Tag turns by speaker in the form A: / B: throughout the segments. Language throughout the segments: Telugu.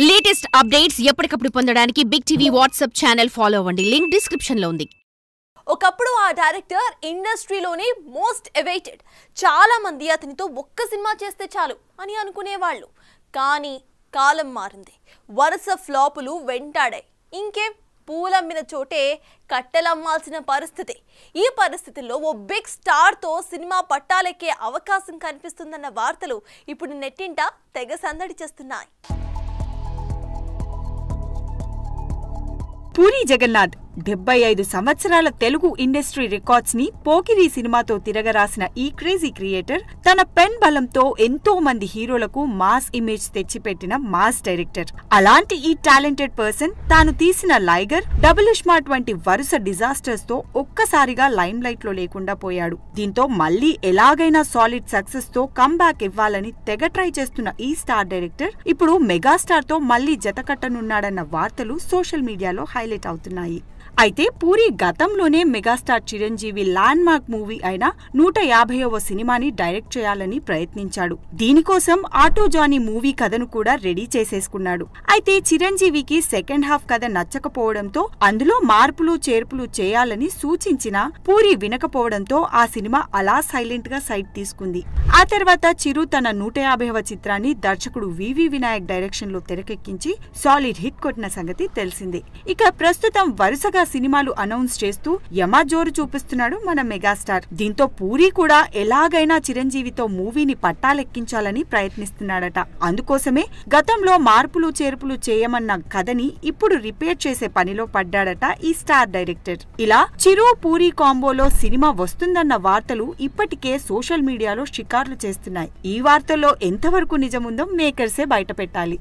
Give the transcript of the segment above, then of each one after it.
A: లేటెస్ట్ అప్డేట్స్ ఎప్పటికప్పుడు పొందడానికి big TV WhatsApp channel follow అవ్వండి. లింక్ డిస్క్రిప్షన్ లో ఉంది.
B: ఒకప్పుడు ఆ డైరెక్టర్ ఇండస్ట్రీలోనే మోస్ట్ అవైటెడ్. చాలా మంది అతనితో ఒక్క సినిమా చేస్తే చాలు అని అనుకునేవాళ్ళు. కానీ కాలం మారింది. వరుస ఫ్లాపులు వెంటాడాయి. ఇంకేం పూలమ్మిన చోటే కట్టెలమ్మాల్సిన పరిస్థితి. ఈ పరిస్థితుల్లో ఓ బిగ్ స్టార్తో సినిమా పట్టాలెక్కే అవకాశం కనిపిస్తుందన్న వార్తలు ఇప్పుడు నెట్టింట తెగ సందడి చేస్తున్నాయి.
C: పూరి జగన్నాథ్ 75 సంవత్సరాల తెలుగు ఇండస్ట్రీ రికార్డ్స్ ని పోకిరి సినిమాతో తిరగరాసిన ఈ క్రేజీ క్రియేటర్ తన పెన్ బలంతో ఎంతో మంది హీరోలకు మాస్ ఇమేజ్ తెచ్చిపెట్టిన మాస్ డైరెక్టర్. అలాంటి ఈ టాలెంటెడ్ పర్సన్ తాను తీసిన లైగర్, డబుల్ స్మార్ట్ వంటి వరుస డిజాస్టర్స్ తో ఒక్కసారిగా లైమ్ లైట్ లో లేకుండా పోయాడు. దీంతో మళ్లీ ఎలాగైనా సాలిడ్ సక్సెస్ తో కమ్బ్యాక్ ఇవ్వాలని తెగ ట్రై చేస్తున్న ఈ స్టార్ డైరెక్టర్ ఇప్పుడు మెగాస్టార్ తో మళ్లీ జతకట్టనున్నాడన్న వార్తలు సోషల్ మీడియాలో హైలైట్ అవుతున్నాయి. అయితే పూరి గతంలోనే megastar Chiranjeevi land mark movie అయిన 150వ సినిమాని డైరెక్ట్ చేయాలని ప్రయత్నించాడు. దీనికోసం ఆటో జానీ మూవీ కథను కూడా రెడీ చేసేసుకున్నాడు. అయితే చిరంజీవికి సెకండ్ హాఫ్ కథ నచ్చకపోవడంతో అందులో మార్పులు చేర్పులు చేయాలని సూచించినా పూరి వినకపోవడంతో ఆ సినిమా అలా సైలెంట్ గా సైడ్ తీసుకుంది. ఆ తర్వాత చిరు తన 150వ చిత్రాన్ని దర్శకుడు వివి వినాయక్ డైరెక్షన్ లో తెరకెక్కించి సాలిడ్ హిట్ కొట్టిన సంగతి తెలిసిందే. ఇక ప్రస్తుతం వరుసగా సినిమాలు అనౌన్స్ చేస్తూ యమజోరు చూపిస్తున్నాడు మన మెగాస్టార్. దీంతో పూరి కూడా ఎలాగైనా చిరంజీవితో మూవీని పట్టాలెక్కించాలని ప్రయత్నిస్తున్నాడట. అందుకోసమే గతంలో మార్పులు చేర్పులు చేయమన్న కథని ఇప్పుడు రిపేర్ చేసే పనిలో పడ్డాడట ఈ స్టార్ డైరెక్టర్. ఇలా చిరు పూరి కాంబోలో సినిమా వస్తుందన్న వార్తలు ఇప్పటికే సోషల్ మీడియాలో షికార్లు చేస్తున్నాయి. ఈ వార్తల్లో ఎంతవరకు నిజముందో మేకర్సే బయట పెట్టాలి.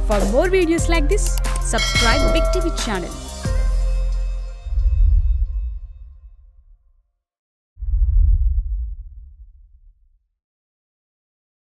D: For more videos like this, subscribe Big TV channel.